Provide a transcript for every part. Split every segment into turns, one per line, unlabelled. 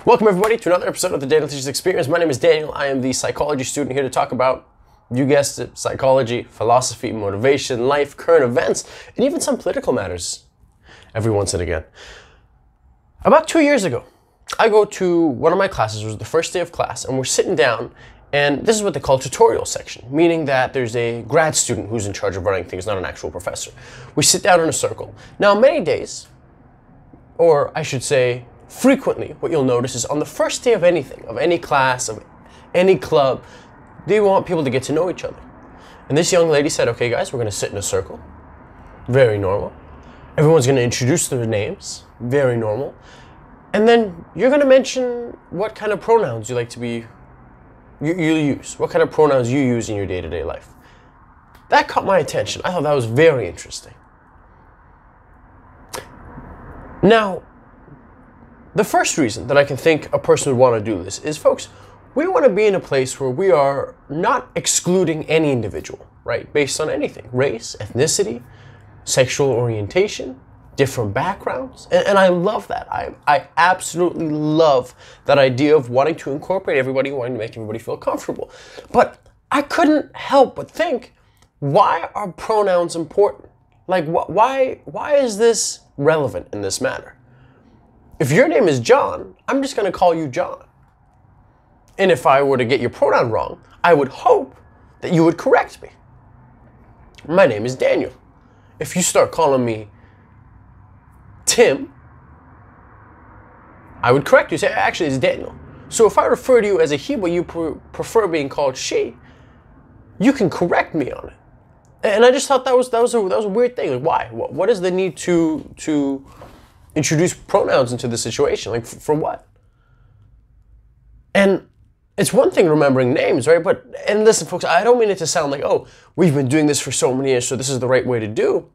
Welcome everybody to another episode of the Daniel Teaches Experience. My name is Daniel. I am the psychology student here to talk about, you guessed it, psychology, philosophy, motivation, life, current events, and even some political matters every once and again. About 2 years ago, I go to one of my classes. It was the first day of class, and we're sitting down, and this is what they call tutorial section, meaning that there's a grad student who's in charge of running things, not an actual professor. We sit down in a circle. Now, many days, or I should say, frequently, what you'll notice is on the first day of anything, of any class, of any club, they want people to get to know each other. And this young lady said, okay guys, we're gonna sit in a circle. Very normal. Everyone's gonna introduce their names. Very normal. And then you're gonna mention what kind of pronouns you like to be, you use. What kind of pronouns you use in your day-to-day life. That caught my attention. I thought that was very interesting. Now, the first reason that I can think a person would want to do this is, folks, we want to be in a place where we are not excluding any individual, right? Based on anything, race, ethnicity, sexual orientation, different backgrounds. And I love that. I absolutely love that idea of wanting to incorporate everybody, wanting to make everybody feel comfortable. But I couldn't help but think, why are pronouns important? Like, why is this relevant in this matter? If your name is John, I'm just going to call you John. And if I were to get your pronoun wrong, I would hope that you would correct me. My name is Daniel. If you start calling me Tim, I would correct you. Say, actually, it's Daniel. So if I refer to you as a he, but you prefer being called she, you can correct me on it. And I just thought that was a weird thing. Like, why? What is the need to introduce pronouns into the situation? Like, for what? And it's one thing remembering names, right? And listen, folks, I don't mean it to sound like, oh, we've been doing this for so many years, so this is the right way to do.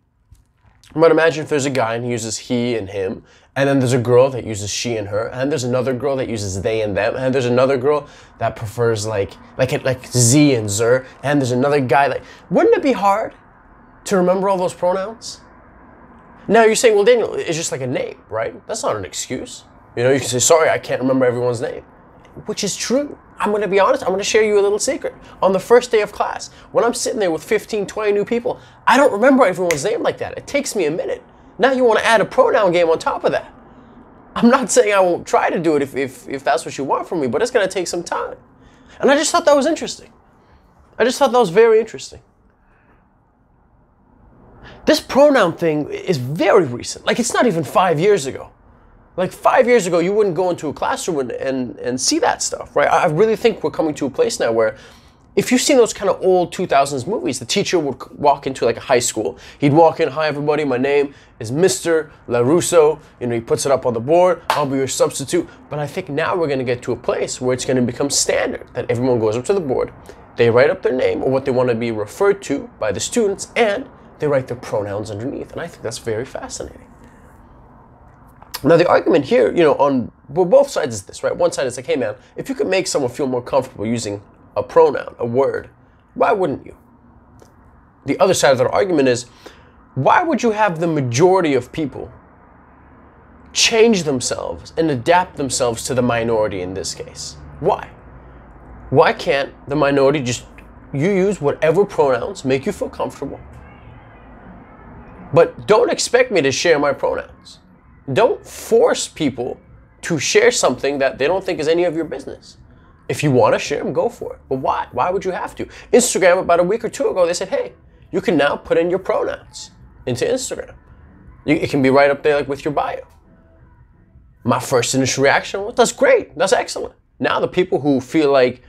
But imagine if there's a guy and he uses he and him, and then there's a girl that uses she and her, and there's another girl that uses they and them, and there's another girl that prefers like z and zer, and there's another guy like, wouldn't it be hard to remember all those pronouns? Now you're saying, well, Daniel, it's just like a name, right? That's not an excuse. You know, you can say, sorry, I can't remember everyone's name, which is true. I'm going to be honest. I'm going to share you a little secret. On the first day of class, when I'm sitting there with 15, 20 new people, I don't remember everyone's name like that. It takes me a minute. Now you want to add a pronoun game on top of that. I'm not saying I won't try to do it if that's what you want from me, but it's going to take some time. And I just thought that was interesting. I just thought that was very interesting. This pronoun thing is very recent. Like, it's not even 5 years ago. Like 5 years ago, you wouldn't go into a classroom and see that stuff, right? I really think we're coming to a place now where if you've seen those kind of old 2000s movies, the teacher would walk into like a high school. He'd walk in, hi everybody, my name is Mr. LaRusso. You know, he puts it up on the board, I'll be your substitute. But I think now we're gonna get to a place where it's gonna become standard that everyone goes up to the board, they write up their name or what they want to be referred to by the students, and they write their pronouns underneath. And I think that's very fascinating. Now the argument here, you know, on both sides is this, right? One side is like, hey man, if you could make someone feel more comfortable using a pronoun, a word, why wouldn't you? The other side of that argument is, why would you have the majority of people change themselves and adapt themselves to the minority in this case? Why? Why can't the minority just, you use whatever pronouns make you feel comfortable, but don't expect me to share my pronouns. Don't force people to share something that they don't think is any of your business. If you want to share them, go for it. But why? Why would you have to? Instagram, about a week or two ago, they said, hey, you can now put in your pronouns into Instagram. It can be right up there like with your bio. My first initial reaction was, that's great. That's excellent. Now the people who feel like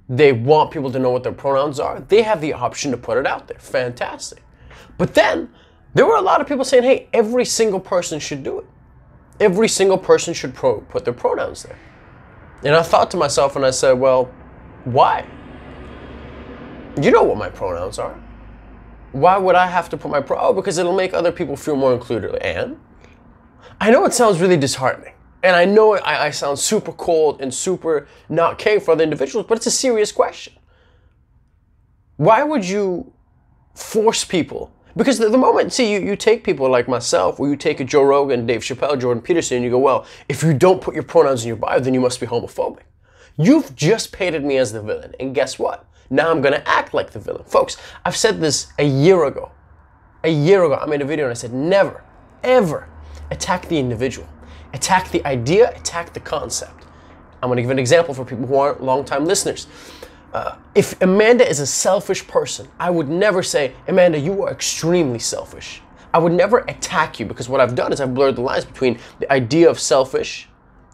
they want people to know what their pronouns are, they have the option to put it out there. Fantastic. But then there were a lot of people saying, hey, every single person should do it. Every single person should put their pronouns there. And I thought to myself and I said, well, why? You know what my pronouns are. Why would I have to put my pronouns? Oh, because it'll make other people feel more included. And I know it sounds really disheartening. And I know I sound super cold and super not caring for other individuals, but it's a serious question. Why would you force people Because the moment, see, you take people like myself, or you take a Joe Rogan, Dave Chappelle, Jordan Peterson, and you go, well, if you don't put your pronouns in your bio, then you must be homophobic. You've just painted me as the villain, and guess what? Now I'm gonna act like the villain. Folks, I've said this a year ago. A year ago, I made a video and I said, never, ever attack the individual. Attack the idea, attack the concept. I'm gonna give an example for people who aren't longtime listeners. If Amanda is a selfish person, I would never say, Amanda, you are extremely selfish. I would never attack you, because what I've done is I've blurred the lines between the idea of selfish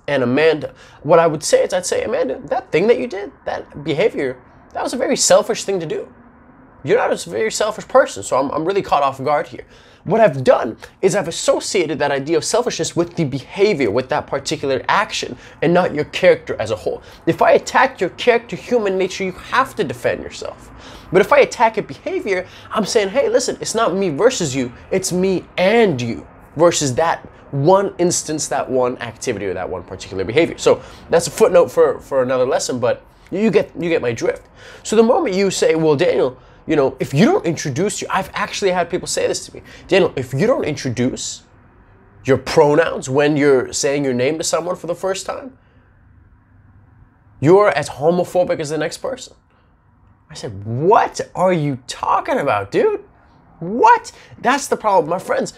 and Amanda. What I would say is, I'd say, Amanda, that thing that you did, that behavior, that was a very selfish thing to do. You're not a very selfish person, so I'm really caught off guard here. What I've done is I've associated that idea of selfishness with the behavior, with that particular action, and not your character as a whole. If I attack your character, human nature, you have to defend yourself. But if I attack your behavior, I'm saying, hey, listen, it's not me versus you, it's me and you versus that one instance, that one activity, or that one particular behavior. So that's a footnote for another lesson, but you get my drift. So the moment you say, well, Daniel, you know, if you don't introduce I've actually had people say this to me. Daniel, if you don't introduce your pronouns when you're saying your name to someone for the first time, you're as homophobic as the next person. I said, what are you talking about, dude? What? That's the problem, my friends.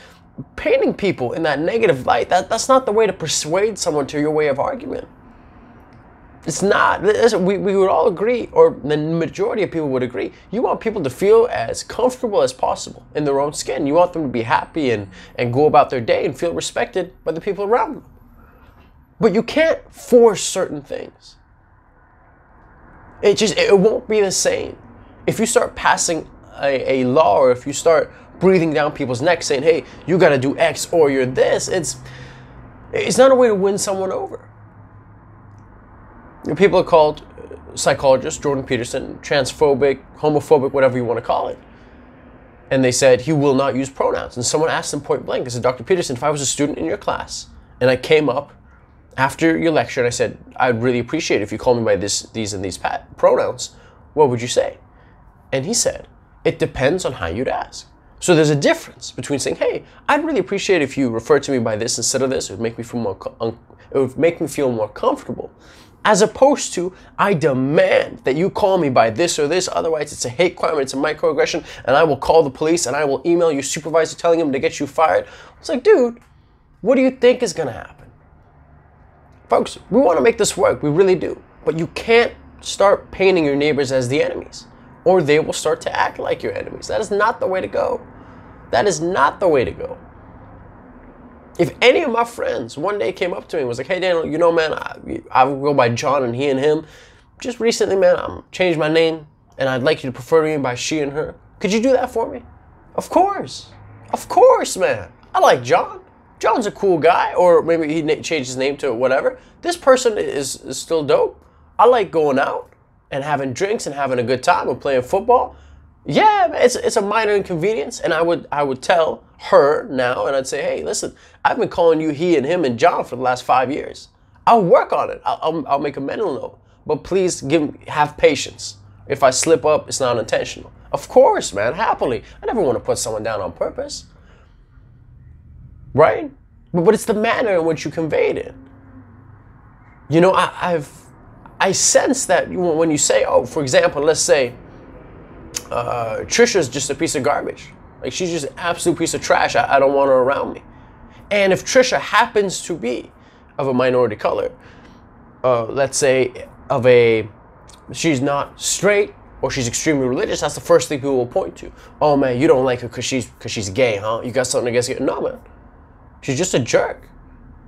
Painting people in that negative light, that's not the way to persuade someone to your way of argument. It's not. We would all agree, or the majority of people would agree, you want people to feel as comfortable as possible in their own skin. You want them to be happy and go about their day and feel respected by the people around them. But you can't force certain things. It won't be the same. If you start passing a law, or if you start breathing down people's necks saying, hey, you gotta do X or you're this, it's not a way to win someone over. People are called psychologists, Jordan Peterson, transphobic, homophobic, whatever you want to call it. And they said he will not use pronouns. And someone asked him point blank, I said, Dr. Peterson, if I was a student in your class and I came up after your lecture and I said, I'd really appreciate it if you call me by these and these pronouns, what would you say? And he said, it depends on how you'd ask. So there's a difference between saying, hey, I'd really appreciate if you refer to me by this instead of this. It would make me feel more comfortable. As opposed to, I demand that you call me by this or this, otherwise it's a hate crime, it's a microaggression, and I will call the police and I will email your supervisor telling him to get you fired. It's like, dude, what do you think is gonna happen? Folks, we wanna make this work, we really do. But you can't start painting your neighbors as the enemies, or they will start to act like your enemies. That is not the way to go. That is not the way to go. If any of my friends one day came up to me and was like, hey, Daniel, you know, man, I go by John and he and him. Just recently, man, I'm changed my name and I'd like you to prefer me by she and her. Could you do that for me? Of course. Of course, man. I like John. John's a cool guy. Or maybe he changed his name to whatever. This person is still dope. I like going out and having drinks and having a good time and playing football. Yeah, it's a minor inconvenience, and I would tell her now, and I'd say, hey, listen, I've been calling you he and him and John for the last 5 years. I'll work on it. I'll make a mental note, but please have patience. If I slip up, it's not intentional. Of course, man, happily. I never want to put someone down on purpose, right? But it's the manner in which you conveyed it. You know, I sense that when you say, oh, for example, let's say, Trisha's just a piece of garbage. Like, she's just an absolute piece of trash. I don't want her around me. And if Trisha happens to be of a minority color, let's say she's not straight or she's extremely religious, that's the first thing people will point to. Oh man, you don't like her because she's gay, huh? You got something against her? No, man. She's just a jerk.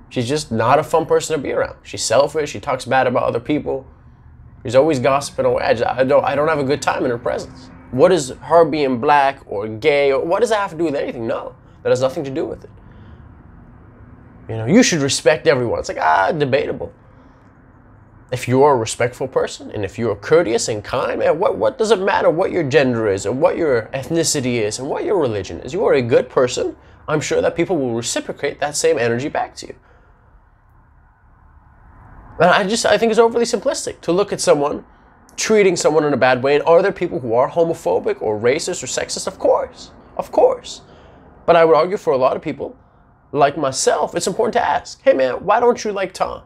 She's just not a fun person to be around. She's selfish. She talks bad about other people. She's always gossiping away. I don't have a good time in her presence. What is her being black or gay, or what does that have to do with anything? No, that has nothing to do with it. You know, you should respect everyone. It's like, debatable. If you're a respectful person, and if you're courteous and kind, man, what does it matter what your gender is, or what your ethnicity is, and what your religion is? You are a good person. I'm sure that people will reciprocate that same energy back to you. And I think it's overly simplistic to look at someone treating someone in a bad way. And are there people who are homophobic or racist or sexist? Of course. Of course. But I would argue for a lot of people, like myself, it's important to ask, hey man, why don't you like Tom?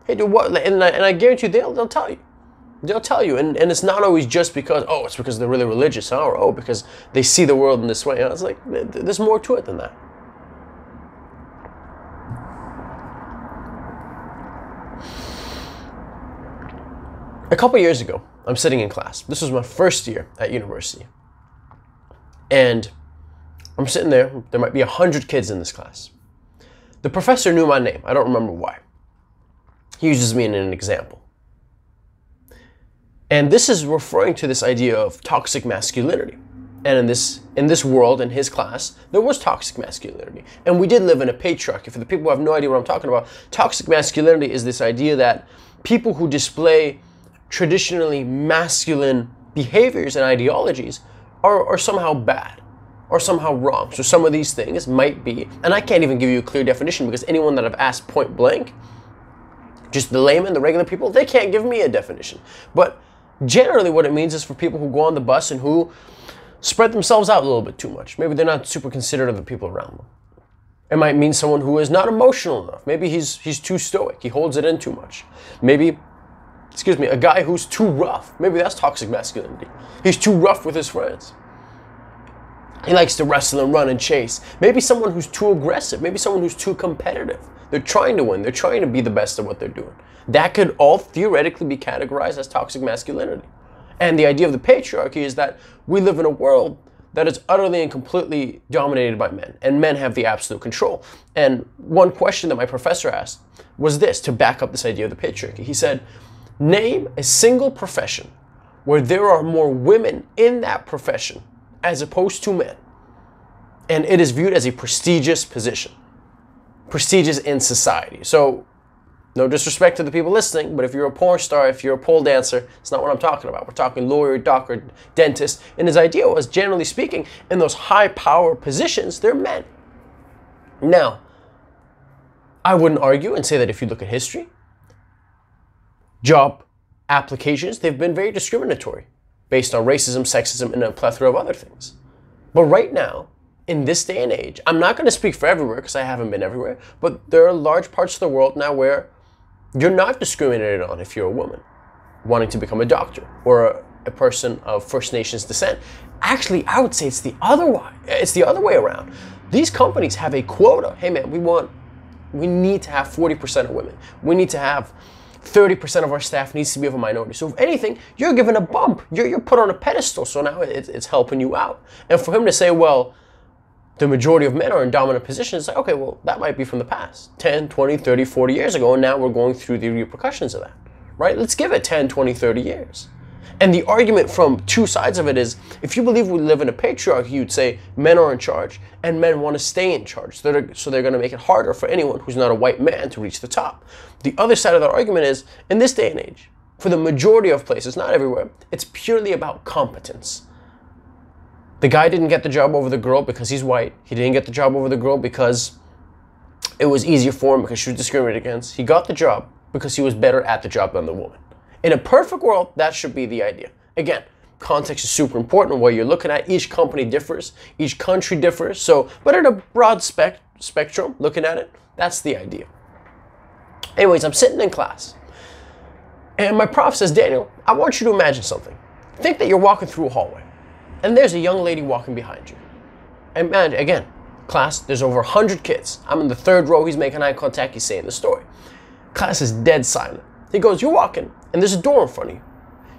Hey dude, what? And I guarantee you they'll tell you. They'll tell you. And it's not always just because, oh, it's because they're really religious, huh? Or, oh, because they see the world in this way. It's like, there's more to it than that. A couple years ago, I'm sitting in class. This was my first year at university. And I'm sitting there. There might be 100 kids in this class. The professor knew my name. I don't remember why. He uses me in an example. And this is referring to this idea of toxic masculinity. And in this world, in his class, there was toxic masculinity. And we did live in a patriarchy. For the people who have no idea what I'm talking about, toxic masculinity is this idea that people who display traditionally masculine behaviors and ideologies are somehow bad or somehow wrong. So some of these things might be, and I can't even give you a clear definition because anyone that I've asked point blank, just the layman, the regular people, they can't give me a definition. But generally what it means is for people who go on the bus and who spread themselves out a little bit too much. Maybe they're not super considerate of the people around them. It might mean someone who is not emotional enough. Maybe he's too stoic. He holds it in too much. Maybe, a guy who's too rough. Maybe that's toxic masculinity. He's too rough with his friends. He likes to wrestle and run and chase. Maybe someone who's too aggressive. Maybe someone who's too competitive. They're trying to win. They're trying to be the best at what they're doing. That could all theoretically be categorized as toxic masculinity. And the idea of the patriarchy is that we live in a world that is utterly and completely dominated by men. And men have the absolute control. And one question that my professor asked was this, to back up this idea of the patriarchy. He said, name a single profession where there are more women in that profession as opposed to men. And it is viewed as a prestigious position. Prestigious in society. So, no disrespect to the people listening, but if you're a porn star, if you're a pole dancer, it's not what I'm talking about. We're talking lawyer, doctor, dentist. And his idea was, generally speaking, in those high power positions, they're men. Now, I wouldn't argue and say that if you look at history, job applications, they've been very discriminatory based on racism, sexism, and a plethora of other things. But right now, in this day and age, I'm not going to speak for everywhere because I haven't been everywhere, but there are large parts of the world now where you're not discriminated on if you're a woman wanting to become a doctor or a person of First Nations descent. Actually, I would say it's the other way. It's the other way around. These companies have a quota. Hey man, we need to have 40% of women. We need to have 30% of our staff needs to be of a minority. So if anything, you're given a bump. You're put on a pedestal. So now it's helping you out. And for him to say, well, the majority of men are in dominant positions, it's like, okay, well, that might be from the past, 10, 20, 30, 40 years ago, and now we're going through the repercussions of that, right? Let's give it 10, 20, 30 years. And the argument from two sides of it is, if you believe we live in a patriarchy, you'd say men are in charge, and men want to stay in charge, so they're going to make it harder for anyone who's not a white man to reach the top. The other side of that argument is, in this day and age, for the majority of places, not everywhere, it's purely about competence. The guy didn't get the job over the girl because he's white. He didn't get the job over the girl because it was easier for him because she was discriminated against. He got the job because he was better at the job than the woman. In a perfect world, that should be the idea. Again, context is super important. What you're looking at, each company differs, each country differs. So, but in a broad spectrum, looking at it, that's the idea. Anyways, I'm sitting in class, and my prof says, Daniel, I want you to imagine something. Think that you're walking through a hallway. And there's a young lady walking behind you. And man, again, class, there's over 100 kids. I'm in the third row, he's making eye contact, he's saying the story. Class is dead silent. He goes, you're walking, and there's a door in front of you.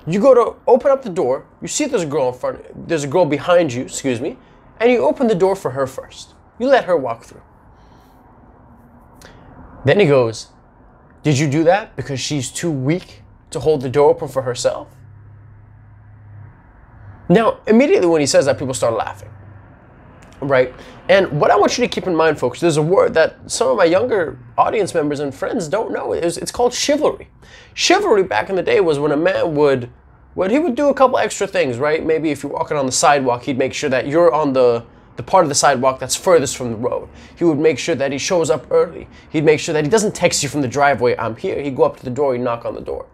You go to open up the door, you see there's a girl in front of you, there's a girl behind you, and you open the door for her first. You let her walk through. Then he goes, did you do that because she's too weak to hold the door open for herself? Now, immediately when he says that, people start laughing, right? And what I want you to keep in mind, folks, there's a word that some of my younger audience members and friends don't know. It's called chivalry. Chivalry back in the day was when a man would do a couple extra things, right? Maybe if you're walking on the sidewalk, he'd make sure that you're on the part of the sidewalk that's furthest from the road. He would make sure that he shows up early. He'd make sure that he doesn't text you from the driveway, I'm here. He'd go up to the door, he'd knock on the door,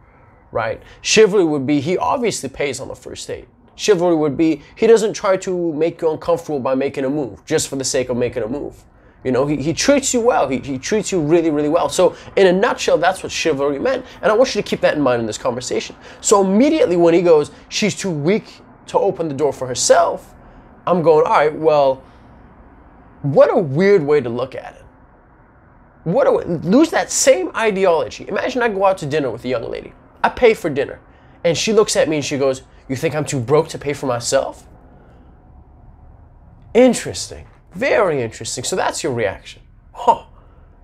right? Chivalry would be, he obviously pays on the first date. Chivalry would be, he doesn't try to make you uncomfortable by making a move, just for the sake of making a move. You know, he treats you well. He treats you really, really well. So in a nutshell, that's what chivalry meant. And I want you to keep that in mind in this conversation. So immediately when he goes, she's too weak to open the door for herself, I'm going, all right, well, what a weird way to look at it. Lose that same ideology. Imagine I go out to dinner with a young lady. I pay for dinner. And she looks at me and she goes, you think I'm too broke to pay for myself? Interesting. Very interesting. So that's your reaction. Huh.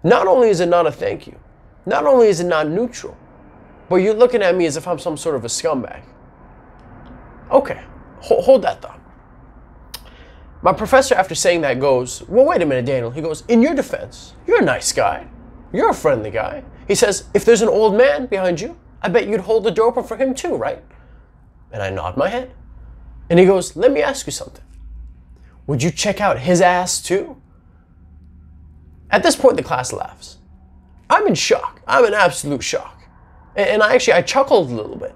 Not only is it not a thank you, not only is it not neutral, but you're looking at me as if I'm some sort of a scumbag. Okay. Hold that thought. My professor, after saying that, goes, well, wait a minute, Daniel. He goes, in your defense, you're a nice guy. You're a friendly guy. He says, if there's an old man behind you, I bet you'd hold the door open for him too, right? And I nod my head. And he goes, let me ask you something. Would you check out his ass too? At this point, the class laughs. I'm in shock. I'm in absolute shock. And I chuckled a little bit.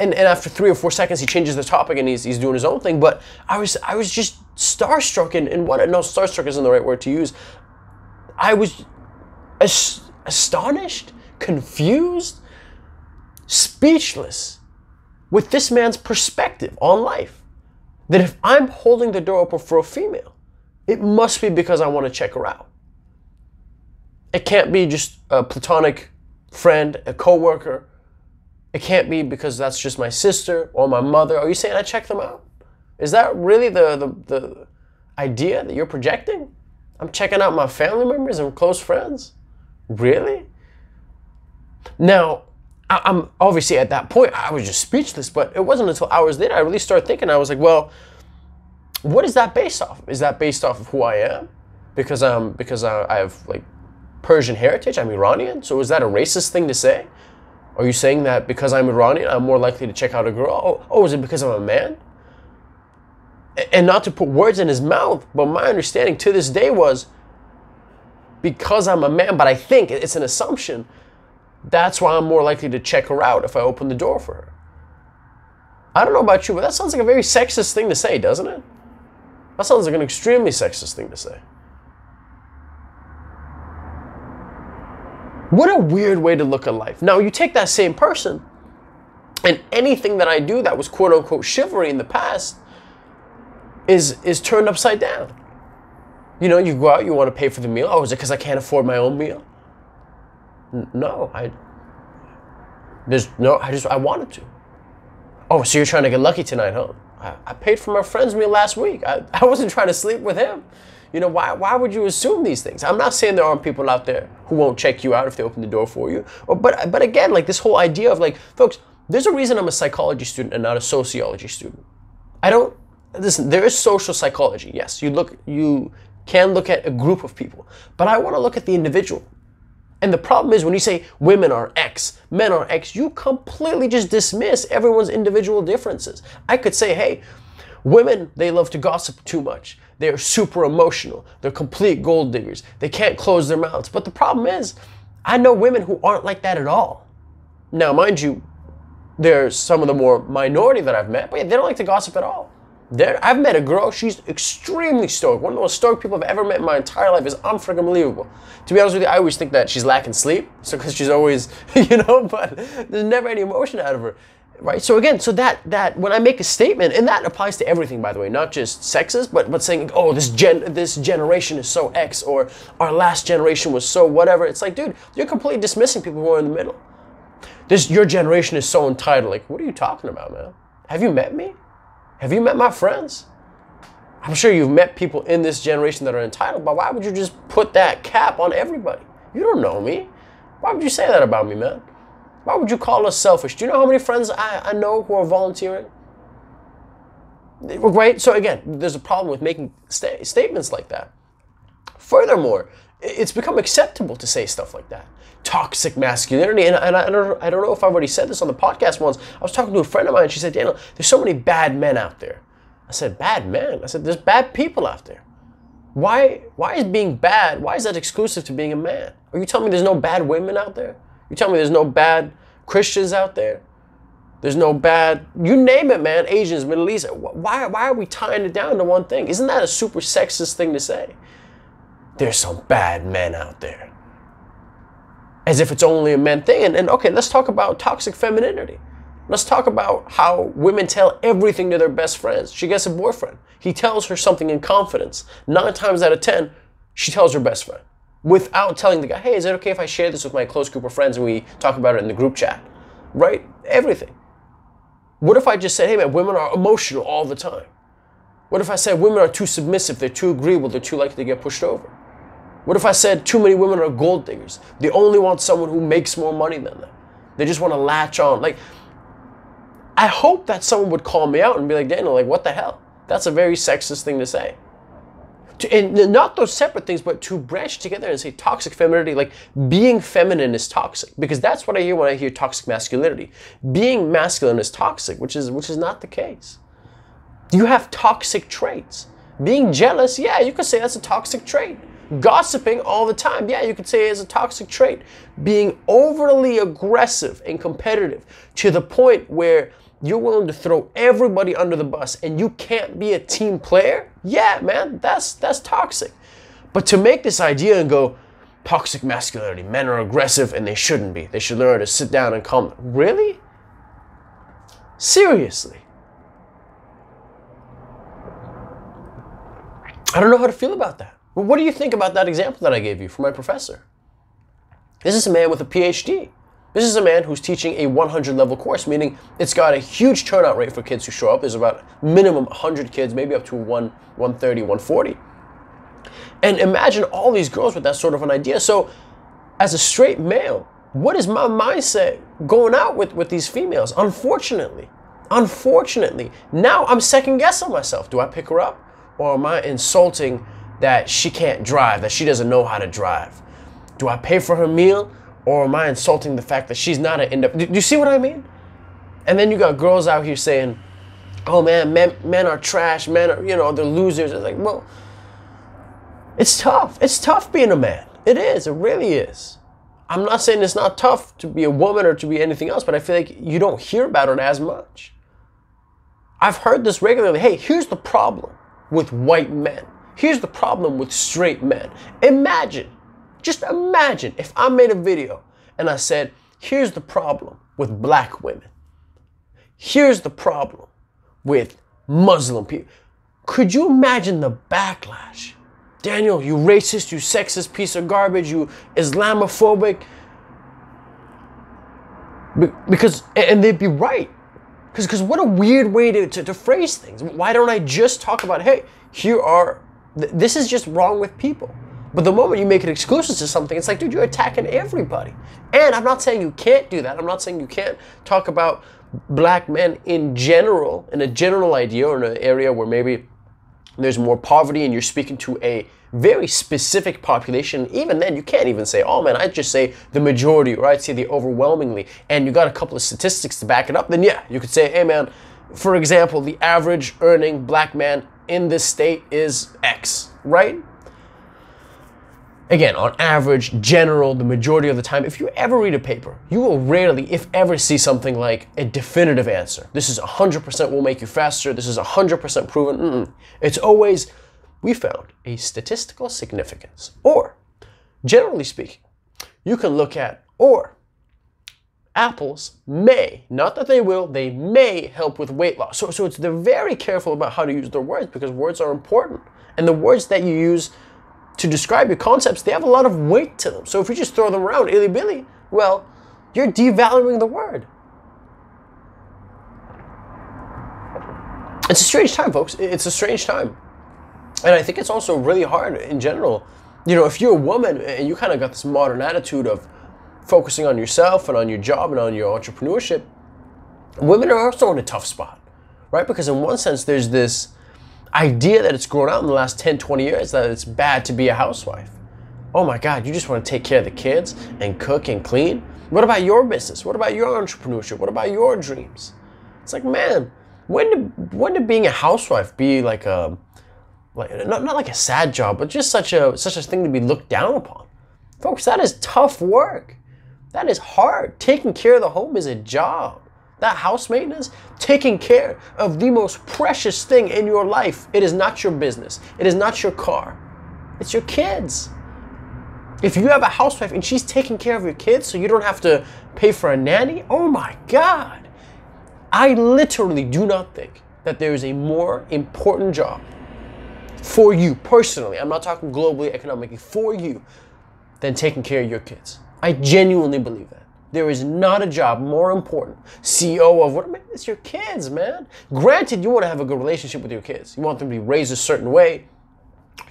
And after 3 or 4 seconds, he changes the topic and he's doing his own thing. But I was just starstruck and what? No, starstruck isn't the right word to use. I was astonished, confused, speechless with this man's perspective on life. That if I'm holding the door open for a female, it must be because I want to check her out. It can't be just a platonic friend, a coworker. It can't be because that's just my sister or my mother. Are you saying I check them out? Is that really the idea that you're projecting? I'm checking out my family members and close friends? Really? Now, I'm obviously at that point, I was just speechless, but it wasn't until hours later I really started thinking. I was like, well, what is that based off of? Is that based off of who I am? Because I have like Persian heritage, I'm Iranian, so is that a racist thing to say? Are you saying that because I'm Iranian, I'm more likely to check out a girl? Oh, is it because I'm a man? And not to put words in his mouth, but my understanding to this day was because I'm a man, but I think it's an assumption, that's why I'm more likely to check her out if I open the door for her. I don't know about you, but that sounds like a very sexist thing to say, doesn't it? That sounds like an extremely sexist thing to say. What a weird way to look at life. Now, you take that same person, and anything that I do that was quote-unquote chivalry in the past is turned upside down. You know, you go out, you want to pay for the meal. Oh, is it because I can't afford my own meal? No, I wanted to. Oh, so you're trying to get lucky tonight, huh? I paid for my friend's meal last week. I wasn't trying to sleep with him. You know, why would you assume these things? I'm not saying there aren't people out there who won't check you out if they open the door for you. But again, like this whole idea of like, folks, there's a reason I'm a psychology student and not a sociology student. Listen, there is social psychology. Yes, you can look at a group of people, but I want to look at the individual. And the problem is when you say women are X, men are X, you completely just dismiss everyone's individual differences. I could say, hey, women, they love to gossip too much. They're super emotional. They're complete gold diggers. They can't close their mouths. But the problem is, I know women who aren't like that at all. Now, mind you, there's some of the more minority that I've met, but yeah, they don't like to gossip at all. I've met a girl, she's extremely stoic. One of the most stoic people I've ever met in my entire life is unfreaking unbelievable. To be honest with you, I always think that she's lacking sleep, so because she's always, but there's never any emotion out of her. Right? So again, so that when I make a statement, and that applies to everything, by the way, not just sexist, but saying, oh, this generation is so X, or our last generation was so whatever. It's like, dude, you're completely dismissing people who are in the middle. Your generation is so entitled. Like, what are you talking about, man? Have you met me? Have you met my friends? I'm sure you've met people in this generation that are entitled, but why would you just put that cap on everybody? You don't know me. Why would you say that about me, man? Why would you call us selfish? Do you know how many friends I know who are volunteering? Right? So again, there's a problem with making statements like that. Furthermore, it's become acceptable to say stuff like that. Toxic masculinity, and I don't know if I've already said this on the podcast once. I was talking to a friend of mine, and she said, Daniel, there's so many bad men out there. I said, bad men? I said, there's bad people out there. Why is being bad, why is that exclusive to being a man? Are you telling me there's no bad women out there? You telling me there's no bad Christians out there? There's no bad, you name it, man, Asians, Middle East. Why are we tying it down to one thing? Isn't that a super sexist thing to say? There's some bad men out there. As if it's only a men thing. And okay, let's talk about toxic femininity. Let's talk about how women tell everything to their best friends. She gets a boyfriend. He tells her something in confidence. 9 times out of 10, she tells her best friend. Without telling the guy, hey, is it okay if I share this with my close group of friends and we talk about it in the group chat? Right? Everything. What if I just said, hey man, women are emotional all the time? What if I said women are too submissive, they're too agreeable, they're too likely to get pushed over? What if I said too many women are gold diggers? They only want someone who makes more money than them. They just want to latch on. Like, I hope that someone would call me out and be like, Daniel, like, what the hell? That's a very sexist thing to say. And not those separate things, but to branch together and say toxic femininity, like being feminine is toxic. Because that's what I hear when I hear toxic masculinity. Being masculine is toxic, which is not the case. You have toxic traits. Being jealous, yeah, you could say that's a toxic trait. Gossiping all the time, yeah, you could say it's a toxic trait. Being overly aggressive and competitive to the point where you're willing to throw everybody under the bus and you can't be a team player, yeah, man, that's toxic. But to make this idea and go, toxic masculinity, men are aggressive and they shouldn't be. They should learn to sit down and calm down. Really? Seriously? I don't know how to feel about that. Well, what do you think about that example that I gave you from my professor? This is a man with a PhD. This is a man who's teaching a 100 level course, meaning it's got a huge turnout rate for kids who show up. There's about minimum 100 kids, maybe up to 130, 140. And imagine all these girls with that sort of an idea. So as a straight male, what is my mindset going out with these females? Unfortunately, now I'm second guessing myself. Do I pick her up? Or am I insulting that she can't drive, that she doesn't know how to drive? Do I pay for her meal? Or am I insulting the fact that she's not an independent? Do you see what I mean? And then you got girls out here saying, oh man, men are trash, men are, they're losers. It's like, well, it's tough. It's tough being a man. It is, it really is. I'm not saying it's not tough to be a woman or to be anything else, but I feel like you don't hear about it as much. I've heard this regularly. Hey, here's the problem with white men. Here's the problem with straight men. Just imagine if I made a video and I said, here's the problem with black women. Here's the problem with Muslim people. Could you imagine the backlash? Daniel, you racist, you sexist piece of garbage, you Islamophobic. And they'd be right. Because what a weird way to phrase things. Why don't I just talk about, hey, this is just wrong with people. But the moment you make it exclusive to something, it's like, dude, you're attacking everybody. And I'm not saying you can't do that. I'm not saying you can't talk about black men in general, in a general idea or in an area where maybe there's more poverty and you're speaking to a very specific population. Even then, you can't even say, oh man, I'd just say the majority, or I'd say the overwhelmingly, and you got a couple of statistics to back it up, then yeah, you could say, hey man, for example, the average earning black man in this state is X, right? Again, on average, general, the majority of the time, if you ever read a paper, you will rarely, if ever, see something like a definitive answer. This is 100% will make you faster. This is 100% proven. It's always, we found a statistical significance. Or, generally speaking, you can look at, or, apples may, not that they will, they may help with weight loss. So they're very careful about how to use their words because words are important. And the words that you use to describe your concepts, they have a lot of weight to them. So if you just throw them around illy-billy, well, you're devaluing the word. It's a strange time, folks. It's a strange time. And I think it's also really hard in general. If you're a woman and you kind of got this modern attitude of focusing on yourself and on your job and on your entrepreneurship, women are also in a tough spot, right? Because in one sense, there's this idea that it's grown out in the last 10, 20 years that it's bad to be a housewife. Oh my God, you just want to take care of the kids and cook and clean? What about your business? What about your entrepreneurship? What about your dreams? It's like, man, when did being a housewife be like not like a sad job, but just such a thing to be looked down upon? Folks, that is tough work. That is hard. Taking care of the home is a job. that house maintenance, taking care of the most precious thing in your life. It is not your business. It is not your car. It's your kids. If you have a housewife and she's taking care of your kids so you don't have to pay for a nanny, oh my God. I literally do not think that there is a more important job for you personally, I'm not talking globally, economically, for you, than taking care of your kids. I genuinely believe that. There is not a job more important. CEO of what? Man, it's your kids, man. Granted, you want to have a good relationship with your kids. You want them to be raised a certain way.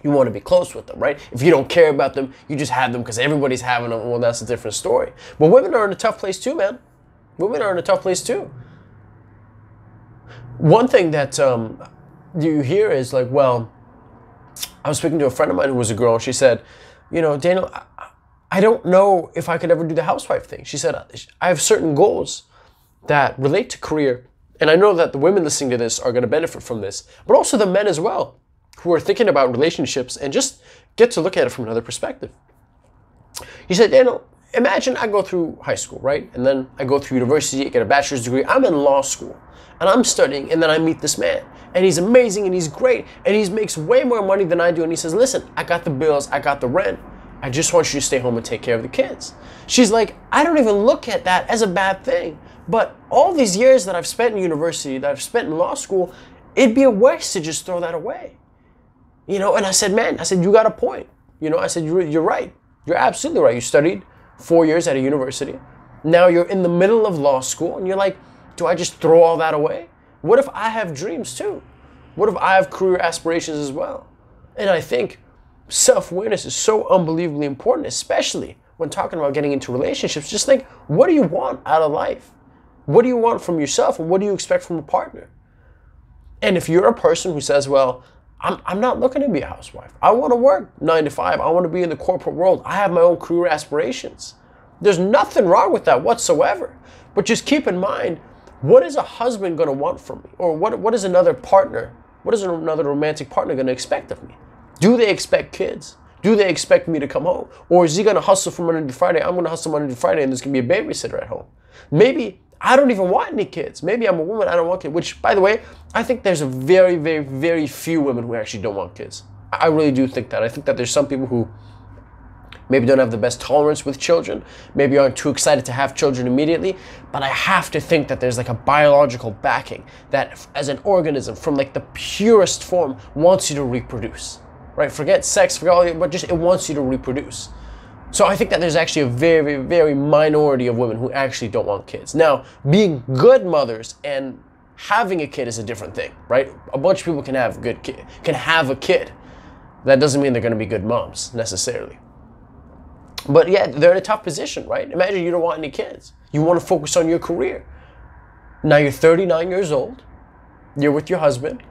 You want to be close with them, right? If you don't care about them, you just have them because everybody's having them. Well, that's a different story. But women are in a tough place too, man. Women are in a tough place too. One thing that you hear is like, well, I was speaking to a friend of mine who was a girl, and she said, you know, Daniel, I don't know if I could ever do the housewife thing. She said, I have certain goals that relate to career, and I know that the women listening to this are going to benefit from this, but also the men as well, who are thinking about relationships and just get to look at it from another perspective. He said, Daniel, imagine I go through high school, right? And then I go through university, I get a bachelor's degree. I'm in law school and I'm studying, and then I meet this man and he's amazing and he's great and he makes way more money than I do. And he says, listen, I got the bills, I got the rent. I just want you to stay home and take care of the kids. She's like, I don't even look at that as a bad thing. But all these years that I've spent in university, that I've spent in law school, it'd be a waste to just throw that away. You know, and I said, man, I said, you got a point. You know, I said, you're right. You're absolutely right. You studied 4 years at a university. Now you're in the middle of law school and you're like, do I just throw all that away? What if I have dreams too? What if I have career aspirations as well? And I think self-awareness is so unbelievably important, especially when talking about getting into relationships. Just think, what do you want out of life? What do you want from yourself, and what do you expect from a partner? And if you're a person who says, well, I'm not looking to be a housewife. I want to work 9 to 5. I want to be in the corporate world. I have my own career aspirations. There's nothing wrong with that whatsoever. But just keep in mind, what is a husband going to want from me? Or what is another partner? What is another romantic partner going to expect of me? Do they expect kids? Do they expect me to come home? Or is he going to hustle from Monday to Friday? I'm going to hustle Monday to Friday and there's going to be a babysitter at home. Maybe I don't even want any kids. Maybe I'm a woman, I don't want kids. Which, by the way, I think there's a very, very, very few women who actually don't want kids. I really do think that. I think that there's some people who maybe don't have the best tolerance with children, maybe aren't too excited to have children immediately, but I have to think that there's like a biological backing that as an organism from like the purest form wants you to reproduce, right? Forget sex, forget all that, but just it wants you to reproduce. So I think that there's actually a very, very minority of women who actually don't want kids. Now, being good mothers and having a kid is a different thing, right? A bunch of people can have a kid. That doesn't mean they're going to be good moms necessarily. But yeah, they're in a tough position, right? Imagine you don't want any kids. You want to focus on your career. Now you're 39 years old. You're with your husband.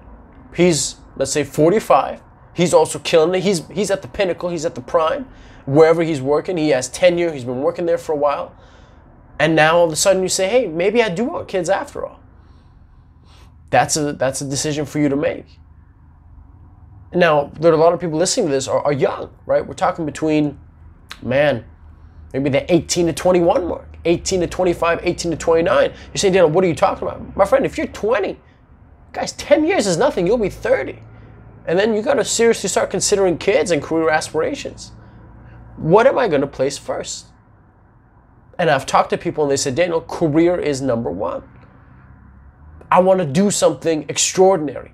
He's, let's say, 45. He's also killing it. He's at the pinnacle. He's at the prime. Wherever he's working, he has tenure. He's been working there for a while. And now all of a sudden you say, hey, maybe I do want kids after all. That's a decision for you to make. Now, there are a lot of people listening to this are young, right? We're talking between, man, maybe the 18 to 21 mark, 18 to 25, 18 to 29. You're saying, Daniel, what are you talking about? My friend, if you're 20, guys, 10 years is nothing. You'll be 30. And then you got to seriously start considering kids and career aspirations. What am I going to place first? And I've talked to people and they said, Daniel, career is number one. I want to do something extraordinary.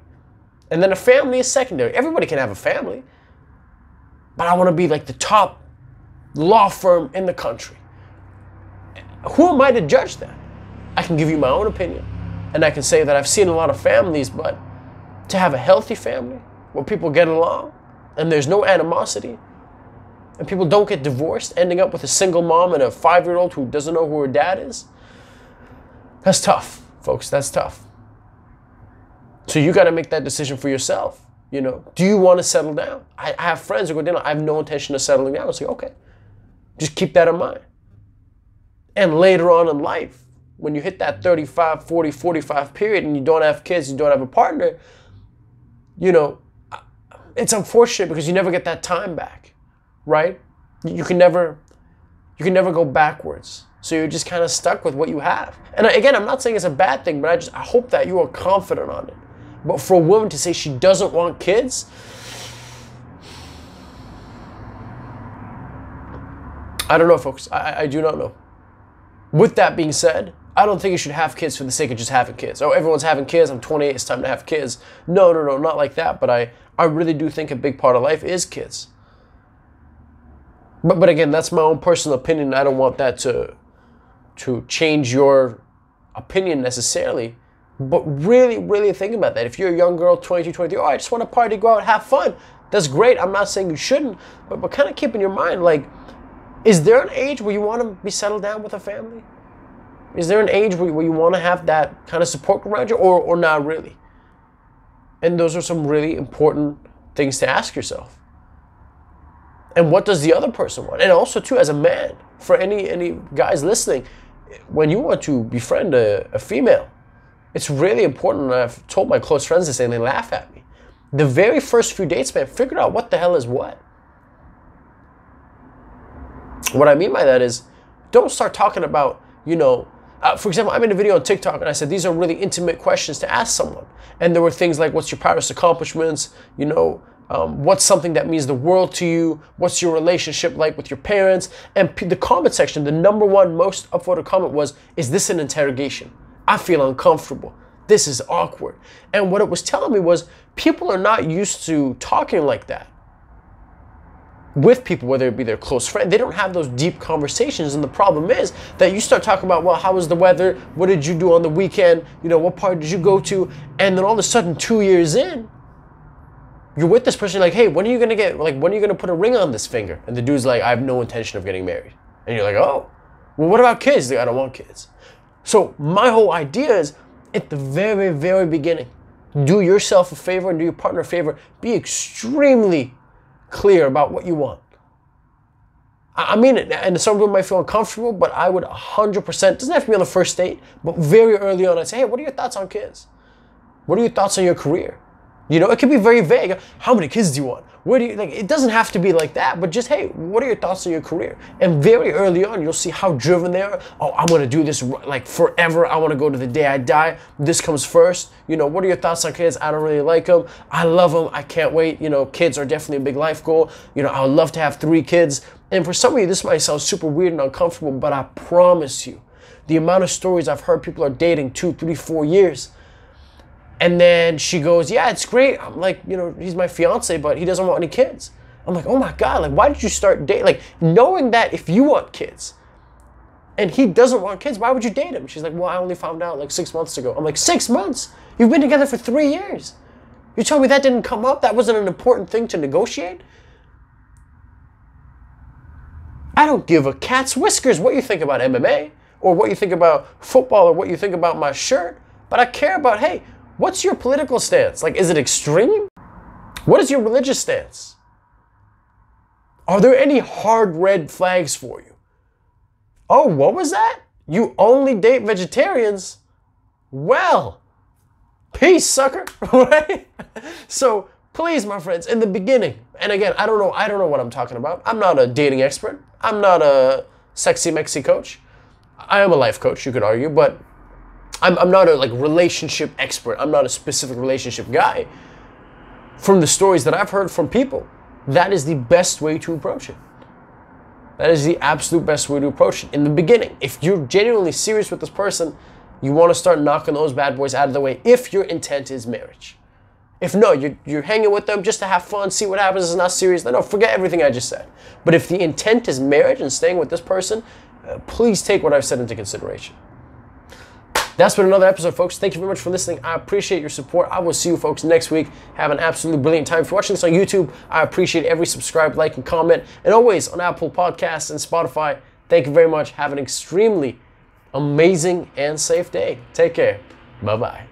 And then a family is secondary. Everybody can have a family. But I want to be like the top law firm in the country. Who am I to judge that? I can give you my own opinion. And I can say that I've seen a lot of families, but to have a healthy family where people get along and there's no animosity and people don't get divorced, ending up with a single mom and a 5-year-old who doesn't know who her dad is, that's tough, folks. That's tough. So you got to make that decision for yourself. You know, do you want to settle down? I have friends who go, Daniel, I have no intention of settling down. I say, okay, just keep that in mind. And later on in life, when you hit that 35, 40, 45 period and you don't have kids, you don't have a partner, you know, it's unfortunate because you never get that time back, right? You can never go backwards. So you're just kind of stuck with what you have. And again, I'm not saying it's a bad thing, but I hope that you are confident on it. But for a woman to say she doesn't want kids, I don't know, folks. I do not know. With that being said, I don't think you should have kids for the sake of just having kids. Oh, everyone's having kids. I'm 28. It's time to have kids. No, not like that. But I really do think a big part of life is kids. But again, that's my own personal opinion. I don't want that to change your opinion necessarily. But really, really think about that. If you're a young girl, 22, 23, oh, I just want to party, go out, have fun. That's great. I'm not saying you shouldn't. But kind of keep in your mind, like, is there an age where you want to be settled down with a family? Is there an age where you want to have that kind of support around you, or not really? And those are some really important things to ask yourself. And what does the other person want? And also, too, as a man, for any guys listening, when you want to befriend a female, it's really important, and I've told my close friends this and they laugh at me. The very first few dates, man, figure out what the hell is what. What I mean by that is, don't start talking about, for example, I made a video on TikTok and I said, these are really intimate questions to ask someone. And there were things like, what's your proudest accomplishments? What's something that means the world to you? What's your relationship like with your parents? And the comment section, the number one most upvoted comment was, is this an interrogation? I feel uncomfortable. This is awkward. And what it was telling me was, people are not used to talking like that with people, whether it be their close friend. They don't have those deep conversations. And the problem is that you start talking about, well, how was the weather? What did you do on the weekend? What party did you go to? And then all of a sudden, 2 years in, you're with this person, like, hey, when are you going to put a ring on this finger? And the dude's like, I have no intention of getting married. And you're like, oh, well, what about kids? Like, I don't want kids. So my whole idea is, at the very, very beginning, do yourself a favor and do your partner a favor. Be extremely clear about what you want. I mean it, and some people might feel uncomfortable, but I would 100%, doesn't have to be on the first date, but very early on, I'd say, hey, what are your thoughts on kids? What are your thoughts on your career? It could be very vague. How many kids do you want? Where do you, it doesn't have to be like that, but just, hey, what are your thoughts on your career? And very early on, you'll see how driven they are. Oh, I'm going to do this like forever. I want to go to the day I die. This comes first. What are your thoughts on kids? I don't really like them. I love them. I can't wait. Kids are definitely a big life goal. I would love to have 3 kids. And for some of you, this might sound super weird and uncomfortable, but I promise you, the amount of stories I've heard, people are dating 2, 3, 4 years. And then she goes, yeah, it's great. I'm like, he's my fiance, but he doesn't want any kids. I'm like, oh my God, like, why did you start dating? Like, knowing that if you want kids and he doesn't want kids, why would you date him? She's like, well, I only found out like 6 months ago. I'm like, 6 months? You've been together for 3 years. You told me that didn't come up? That wasn't an important thing to negotiate? I don't give a cat's whiskers what you think about MMA or what you think about football or what you think about my shirt, but I care about, hey, what's your political stance? Like, is it extreme? What is your religious stance? Are there any hard red flags for you? Oh, what was that? You only date vegetarians? Well, peace, sucker, right? So please, my friends, in the beginning, and again, I don't know what I'm talking about. I'm not a dating expert. I'm not a sexy Mexi coach. I am a life coach, you could argue, but I'm not a relationship expert. I'm not a specific relationship guy. From the stories that I've heard from people, that is the best way to approach it. That is the absolute best way to approach it in the beginning. If you're genuinely serious with this person, you want to start knocking those bad boys out of the way if your intent is marriage. If no, you're hanging with them just to have fun, see what happens, it's not serious, then no, forget everything I just said. But if the intent is marriage and staying with this person, please take what I've said into consideration. That's been another episode, folks. Thank you very much for listening. I appreciate your support. I will see you folks next week. Have an absolutely brilliant time. If you're watching this on YouTube, I appreciate every subscribe, like, and comment. And always on Apple Podcasts and Spotify. Thank you very much. Have an extremely amazing and safe day. Take care. Bye-bye.